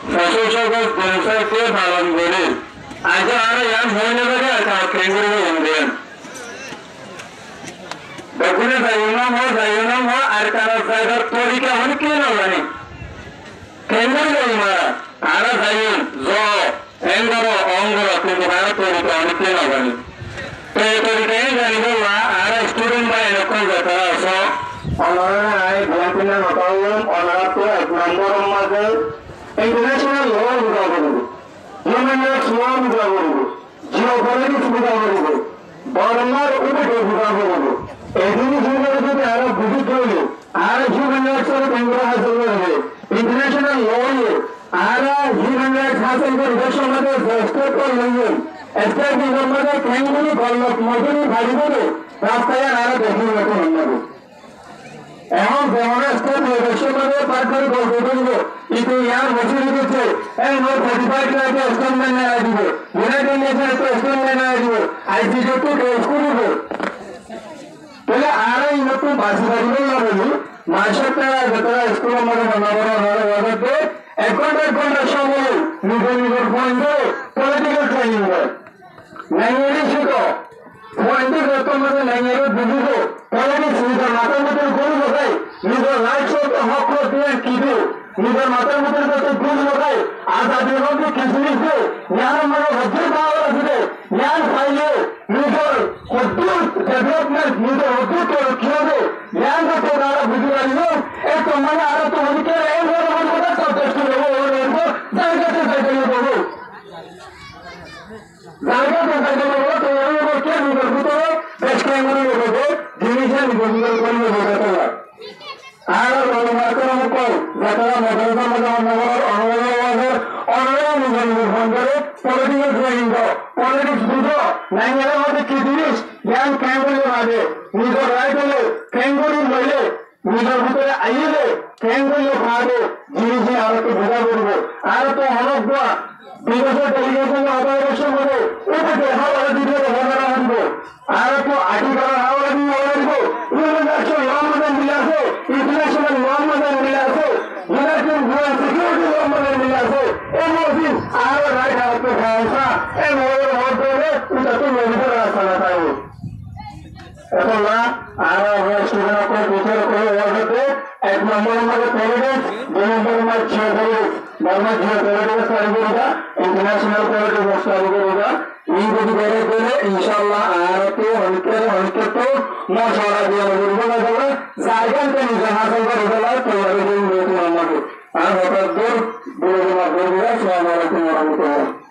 সশস্ত্র জনসাকে পালন করে আজ আর ইয়ান হয়ে যাবে আর কেঙ্গুরি হয়ে দেখুন যাইনাম হো আর কারা জায়গার তরিকা হন কি না জানি কেঙ্গুরি যাই মারা আর যাইন জ এঙ্গর অঙ্গর কিন্তু আর তরিকা হন কি না জানি তো এই তরিকায় জানি বললা আর স্টুডেন্ট বা এরকম যারা আছো অনারা আই ভ্যান্টিনা নটাউম অনারা তো এক নম্বর মাঝে ইন্টারন্যাশনাল ল বুঝা করব হিউম্যান রাইটস ল বুঝা করব জিওপলিটিক্স বুঝা করব বর্মার উপরে বুঝা করব এই জিনিসগুলো যদি আরো বুঝে চলে আর হিউম্যান রাইটস এর কেন্দ্র হাসিল করবে ইন্টারন্যাশনাল ল আর হিউম্যান রাইটস হাসিল করে দেশের মধ্যে স্টেট করে নিয়ে স্টেট নিগমের মধ্যে কেন্দ্রীয় গল্প মজুরি ভারী করে রাস্তায় আরো দেখিয়ে রাখুন অন্যদের এখন যেমন স্টেট দেশের মধ্যে পার করে গল্প করবো কিন্তু ইয়ার মজুরি দিচ্ছে এই নো 35 লাখ স্টেটমেন্ট নেওয়া দিব ইউনাইটেড নেশন স্টেটমেন্ট নেওয়া দিব আইসিডি টু স্কুল দিব তাহলে আর এই নতুন বাসি বাড়িগুলো না বলি মাসেরটা যতটা স্কুলের মধ্যে বানাবো এখন সময় নিজের পয়েন্টে পলিটিক্যাল ট্রেনিং হয় ল্যাঙ্গুয়েজ শিখো পয়েন্টে যত মধ্যে ল্যাঙ্গুয়েজ বুঝিব পলিটিক্স নিজের মাথার মধ্যে গরু বোঝাই নিজের রাইটস হক দিয়ে কি দিও নিজের মাথার মধ্যে যত গুণ বোঝাই আজাদির মধ্যে কিছু লিখবে জ্ঞান মানে হজ্জের পাওয়া আছে জ্ঞান পাইলে নিজের অদ্ভুত ডেভেলপমেন্ট নিজের অদ্ভুত কি হবে জ্ঞান করতে তারা বুঝতে পারিব এই তো মানে আরো তো অনেকে এই বলবো সন্তুষ্ট হবো যার কাছে যাইতে বলবো যার কাছে যাইতে বলবো তো কে নিজের ভিতরে বেশ কেমন বলবো জিনিসের নিবন্ধন করলে বোঝাতে হয় আর মার্কের কল যারা মাদ্রাসার মধ্যে অনলাইন নিবন্ধন করে পলিটিক্যাল ট্রেনিং দাও পলিটিক্স বুঝো ল্যাঙ্গুয়েজের মধ্যে কি জিনিস জ্ঞান ক্যাঙ্গুলি মাঝে নিজের রাইট হলে ক্যাঙ্গুলি হইলে নিজের ভিতরে আইলে ক্যাঙ্গুলি খাবে জিনিসে আরো তো বোঝা করবো আরো তো অনেক বিদেশের ডেলিগেশন অপারেশন করে উপরে হাওড়া দিবে ঘটনা আনব আর তো আটি করা হাওড়া দিয়ে আনব ইউনিভার্সাল ল মধ্যে মিলে আছে ইন্টারন্যাশনাল ল মধ্যে মিলে আছে ইউনাইটেড সিকিউরিটি ল মধ্যে মিলে আছে এই মধ্যে আর রাইট আর তো ভাষা এই মধ্যে মধ্যে এটা তো মধ্যে রাস্তা না তাই এখন না আর স্টুডেন্ট করে বিচার করে ওয়ার্ডে এক নম্বর মধ্যে পলিটিক্স দুই নম্বর মধ্যে জিওপলিটিক্স বর্মা জিওপলিটিক্স স্টাডি করেगा इंटरनेशनल पॉलिटिक्स स्टाडी करेगा ये যদি করে দিলে ইনশাআল্লাহ আর তো অনেকে তো মশলা দিয়ে বলবো না যাবে জায়গাতে নিজে হাসিল করে দেওয়া তৈরি করে দিন আমাদের আর হঠাৎ দূর বলে দেওয়া আসসালামু আলাইকুম ওয়া রাহমাতুল্লাহ